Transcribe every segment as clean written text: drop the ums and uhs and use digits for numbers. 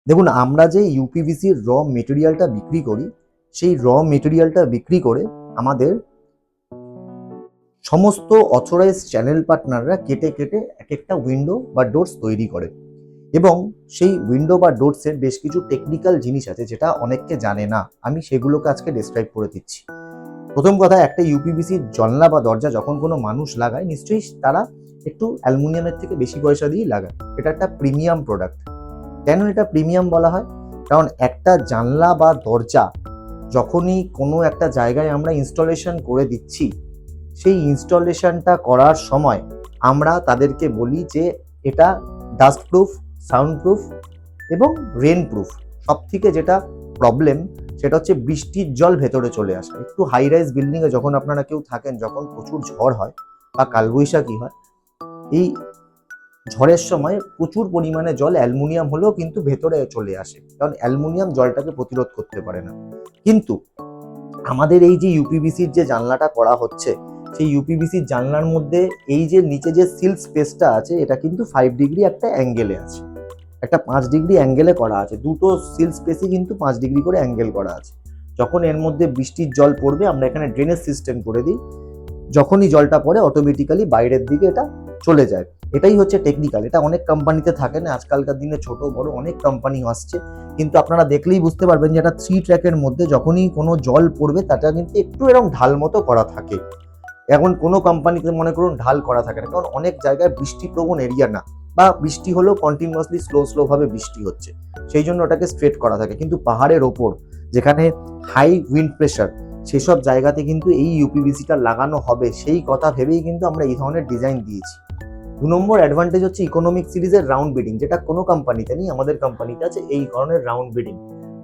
দেখুন, আমরা যে ইউপিভিসির র মেটেরিয়ালটা বিক্রি করি, সেই র মেটেরিয়ালটা বিক্রি করে আমাদের সমস্ত অথরাইজড চ্যানেল পার্টনাররা কেটে কেটে এক একটা উইন্ডো বা ডোরস তৈরি করে। এবং সেই উইন্ডো বা ডোরসের বেশ কিছু টেকনিক্যাল জিনিস আছে যেটা অনেককে জানে না, আমি সেগুলোকে আজকে ডেসক্রাইব করে দিচ্ছি। প্রথম কথা, একটা ইউপিভিসির জানলা বা দরজা যখন কোনো মানুষ লাগায়, নিশ্চয়ই তারা একটু অ্যালুমিনিয়ামের থেকে বেশি পয়সা দিয়েই লাগায়। এটা একটা প্রিমিয়াম প্রোডাক্ট। কেন এটা প্রিমিয়াম বলা হয়? কারণ একটা জানলা বা দরজা যখনই কোনো একটা জায়গায় আমরা ইনস্টলেশন করে দিচ্ছি, সেই ইনস্টলেশনটা করার সময় আমরা তাদেরকে বলি যে এটা ডাস্ট প্রুফ, সাউন্ড প্রুফ এবং রেন প্রুফ। সব থেকে যেটা প্রবলেম সেটা হচ্ছে বৃষ্টির জল ভেতরে চলে আসা। একটু হাই রাইজ বিল্ডিংয়ে যখন আপনারা কেউ থাকেন, যখন প্রচুর ঝড় হয় বা কালবৈশাখী হয়, এই ঝড়ের সময় প্রচুর পরিমাণে জল অ্যালুমিনিয়াম হলেও কিন্তু ভেতরে চলে আসে, কারণ অ্যালুমিনিয়াম জলটাকে প্রতিরোধ করতে পারে না। কিন্তু আমাদের এই যে ইউপিভিসির যে জানলাটা করা হচ্ছে, সেই ইউপিভিসির জানলার মধ্যে এই যে নিচে যে সিল স্পেসটা আছে, এটা কিন্তু 5 ডিগ্রি একটা অ্যাঙ্গেলে আছে, একটা 5 ডিগ্রি অ্যাঙ্গেলে করা আছে। দুটো সিল স্পেসই কিন্তু 5 ডিগ্রি করে অ্যাঙ্গেল করা আছে। যখন এর মধ্যে বৃষ্টির জল পড়বে, আমরা এখানে ড্রেনেজ সিস্টেম করে দিই। যখনই জলটা পড়ে অটোমেটিক্যালি বাইরের দিকে এটা চলে যায়। এটাই হচ্ছে টেকনিক্যাল। এটা অনেক কোম্পানিতে থাকে না, আজকালকার দিনে ছোট বড় অনেক কোম্পানি আসছে। কিন্তু আপনারা দেখলেই বুঝতে পারবেন যে এটা 3 ট্র্যাকের মধ্যে যখনই কোনো জল পড়বে, তাটা কিন্তু একটু এরকম ঢাল মতো করা থাকে। এখন কোনো কোম্পানিতে মনে করুন ঢাল করা থাকে না, কারণ অনেক জায়গায় বৃষ্টিপ্রবণ এরিয়া না, বা বৃষ্টি হলেও কন্টিনিউয়াসলি স্লো ভাবে বৃষ্টি হচ্ছে, সেই জন্য ওটাকে স্ট্রেট করা থাকে। কিন্তু পাহাড়ের ওপর যেখানে হাই উইন্ড প্রেশার, সেসব জায়গাতে কিন্তু এই ইউপিভিসিটা লাগানো হবে, সেই কথা ভেবেই কিন্তু আমরা এই ধরনের ডিজাইন দিয়েছি। 2 নম্বর অ্যাডভান্টেজ হচ্ছে ইকোনমিক সিরিজের রাউন্ড বিডিং, যেটা কোনো কোম্পানিতে নেই, আমাদের কোম্পানিতে আছে এই ধরনের রাউন্ড বিডিং।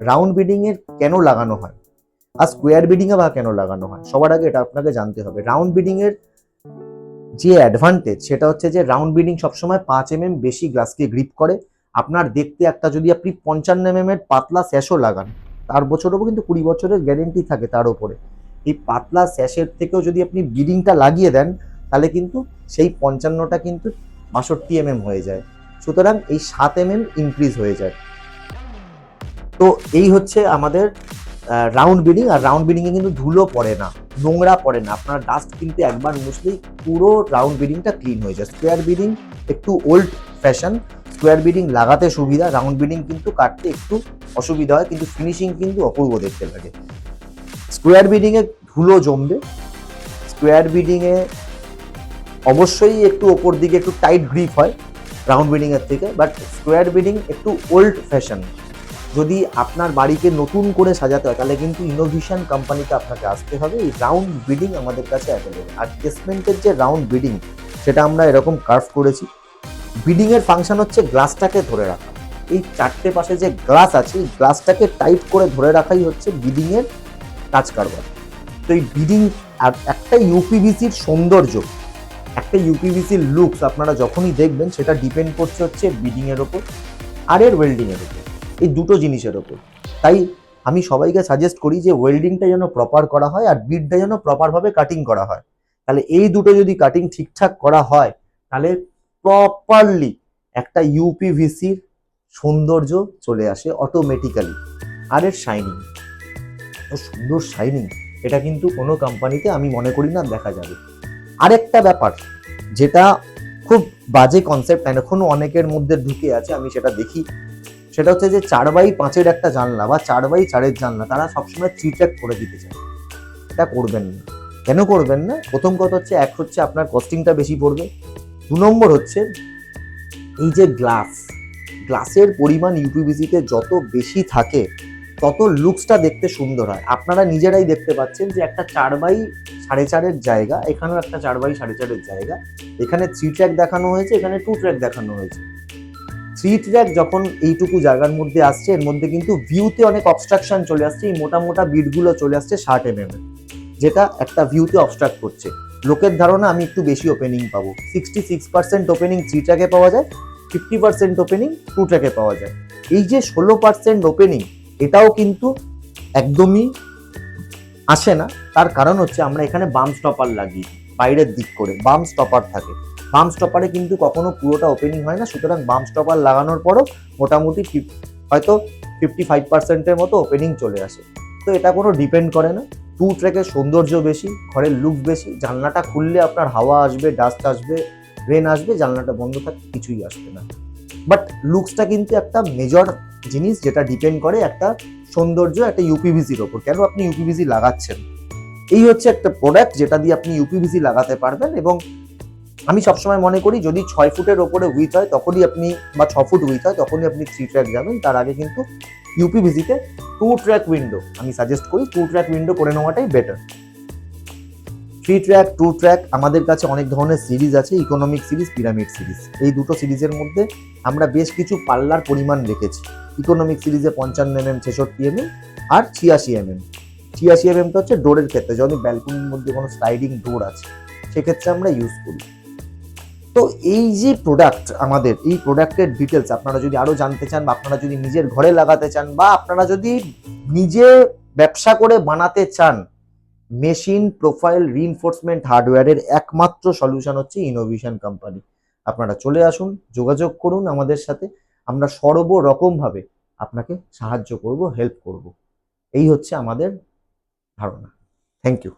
রাউন্ড বিডিং এর কেন লাগানো হয় আর স্কোয়ার বিডিং এ বা কেন লাগানো হয়, সবার আগে এটা আপনাকে জানতে হবে। রাউন্ড বিডিং এর যে অ্যাডভান্টেজ সেটা হচ্ছে যে রাউন্ড বিডিং সবসময় 5 mm বেশি গ্লাসকে গ্রিপ করে। আপনার দেখতে একটা, যদি আপনি 55 mm এর পাতলা স্যাশও লাগান, তার বছরও কিন্তু 20 বছরের গ্যারেন্টি থাকে তার উপরে। এই পাতলা স্যাশের থেকেও যদি আপনি বিডিংটা লাগিয়ে দেন, তাহলে কিন্তু সেই 55টা কিন্তু 62 mm হয়ে যায়। সুতরাং এই 7 mm ইনক্রিজ হয়ে যায়। তো এই হচ্ছে আমাদের রাউন্ড বিডিং। আর রাউন্ড বিডিং এ কিন্তু ধুলো পড়ে না, নোংরা পড়ে না, আপনার ডাস্ট কিন্তু একবার মুছলেই পুরো রাউন্ড বিডিংটা ক্লিন হয়ে যায়। স্কোয়ার বিডিং একটু ওল্ড ফ্যাশন, স্কোয়ার বিডিং লাগাতে সুবিধা, রাউন্ড বিডিং কিন্তু কাটতে একটু অসুবিধা হয়, কিন্তু ফিনিশিং কিন্তু অপূর্ব দেখতে লাগে। স্কোয়ার বিডিং এ ধুলো জমবে, স্কোয়ার বিডিং এ অবশ্যই একটু ওপর দিকে একটু টাইট গ্রিপ হয় রাউন্ড বিডিং এর থেকে, বাট স্কোয়ার বিডিং একটু ওল্ড ফ্যাশন। যদি আপনার বাড়িকে নতুন করে সাজাতে হয়, তাহলে কিন্তু ইনোভিশন কোম্পানিতে আপনাকে আসতে হবে। এই রাউন্ড বিডিং আমাদের কাছে অ্যাভেলেবেল। আর কেসমেন্টের যে রাউন্ড বিডিং, সেটা আমরা এরকম কার্ভ করেছি। বিডিং এর ফাংশন হচ্ছে গ্লাসটাকে ধরে রাখা। এই 4টে পাশে যে গ্লাস আছে, এই গ্লাসটাকে টাইট করে ধরে রাখাই হচ্ছে বিডিং এর কাজ কারবার। তো এই বিডিং আর একটা ইউপিভিসির সৌন্দর্য, একটা ইউপিভিসির লুকস আপনারা যখনই দেখবেন, সেটা ডিপেন্ড করছে হচ্ছে বিডিং এর ওপর আর এর ওয়েল্ডিং এর ওপর, এই দুটো জিনিসের ওপর। তাই আমি সবাইকে সাজেস্ট করি যে ওয়েল্ডিংটা যেন প্রপার করা হয় আর বিটটা যেন প্রপারভাবে কাটিং করা হয়। তাহলে এই দুটো যদি কাটিং ঠিকঠাক করা হয়, তাহলে প্রপারলি একটা ইউপিভিসির সৌন্দর্য চলে আসে অটোমেটিক্যালি। আর এর শাইনিং, তো সুন্দর শাইনিং, এটা কিন্তু কোনো কোম্পানিতে আমি মনে করি না দেখা যাবে। আরেকটা ব্যাপার যেটা খুব বাজে কনসেপ্ট এখনো অনেকের মধ্যে ঢুকে আছে, আমি সেটা দেখি, সেটা হচ্ছে যে 4x5 একটা জানলা বা 4x4 জানলা তারা সবসময় 3 ট্র্যাক করে দিতে চায়। এটা করবেন না। কেন করবেন না? প্রথম কথা হচ্ছে, এক হচ্ছে আপনার কস্টিংটা বেশি পড়বে। 2 নম্বর হচ্ছে এই যে গ্লাসের পরিমাণ ইউপিভিসিতে যত বেশি থাকে, তত লুকসটা দেখতে সুন্দর হয়। আপনারা নিজেরাই দেখতে পাচ্ছেন যে একটা 4x4 জায়গা, এখানেও একটা 4x4 জায়গা, এখানে 3 ট্র্যাক দেখানো হয়েছে, এখানে 2 ট্র্যাক দেখানো হয়েছে। 3 ট্র্যাক যখন এইটুকু জায়গার মধ্যে আসছে, এর মধ্যে কিন্তু ভিউতে অনেক অবস্ট্রাকশন চলে আসছে। এই মোটা মোটা বিটগুলো চলে আসছে 60 mm, যেটা একটা ভিউতে অবস্ট্রাক্ট করছে। লোকের ধারণা আমি একটু বেশি ওপেনিং পাবো। 66% ওপেনিং 3 ট্র্যাকে পাওয়া যায়, 50% ওপেনিং 2 ট্র্যাকে পাওয়া যায়। এই যে 16% ওপেনিং, এটাও কিন্তু একদমই আসে না। তার কারণ হচ্ছে আমরা এখানে বাম স্টপার লাগিয়ে, বাইরের দিক করে বাম স্টপার থাকে। বাম স্টপারে কিন্তু কখনো পুরোটা ওপেনিং হয় না, সুতরাং বাম স্টপার লাগানোর পরও মোটামুটি হয়তো 55%-এর মতো ওপেনিং চলে আসে। তো এটা কোনো ডিপেন্ড করে না। টু ট্র্যাকের সৌন্দর্য বেশি, ঘরের লুক বেশি, জানলাটা খুললে আপনার হাওয়া আসবে, ডাস্ট আসবে, রেন আসবে, জানলাটা বন্ধ থাকলে কিছুই আসবে না। বাট লুকসটা কিন্তু একটা মেজর জিনিস, যেটা ডিপেন্ড করে একটা সৌন্দর্য, একটা ইউপিভিসির ওপর। কেন আপনি ইউপিভিসি লাগাচ্ছেন, এই হচ্ছে একটা প্রোডাক্ট যেটা দিয়ে আপনি ইউপিভিসি লাগাতে পারবেন। এবং আমি সবসময় মনে করি যদি 6 ফুটের ওপরে উইথ হয় তখনই আপনি, বা 6 ফুট উইথ হয় তখনই আপনি 3 ট্র্যাক যাবেন। তার আগে কিন্তু ইউপিভিসিতে 2 ট্র্যাক উইন্ডো আমি সাজেস্ট করি, 2 ট্র্যাক উইন্ডো করে নেওয়াটাই বেটার। 3 ট্র্যাক, 2 ট্র্যাক, আমাদের কাছে অনেক ধরনের সিরিজ আছে, ইকোনমিক সিরিজ, পিরামিড সিরিজ। এই দুটো সিরিজের মধ্যে আমরা বেশ কিছু পাল্লার পরিমাণ রেখেছি। ইকোনমিক সিরিজে 55 mm, 66 mm আর 86 mm। 86 mm হচ্ছে ডোরের ক্ষেত্রে, যদি ব্যালকনির মধ্যে কোনো স্লাইডিং ডোর আছে সেক্ষেত্রে আমরা ইউজ করি। তো এই যে প্রোডাক্ট, আমাদের এই প্রোডাক্টের ডিটেলস আপনারা যদি আরো জানতে চান, বা আপনারা যদি নিজের ঘরে লাগাতে চান, বা আপনারা যদি নিজে ব্যবসা করে বানাতে চান, মেশিন প্রোফাইল রিইনফোর্সমেন্ট হার্ডওয়্যারের একমাত্র সলিউশন হচ্ছে ইনোভিশন কোম্পানি। আপনারা চলে আসুন, যোগাযোগ করুন আমাদের সাথে, আমরা সর্বরকম ভাবে আপনাকে সাহায্য করব, হেল্প করব। এই হচ্ছে আমাদের ধারণা। Thank you.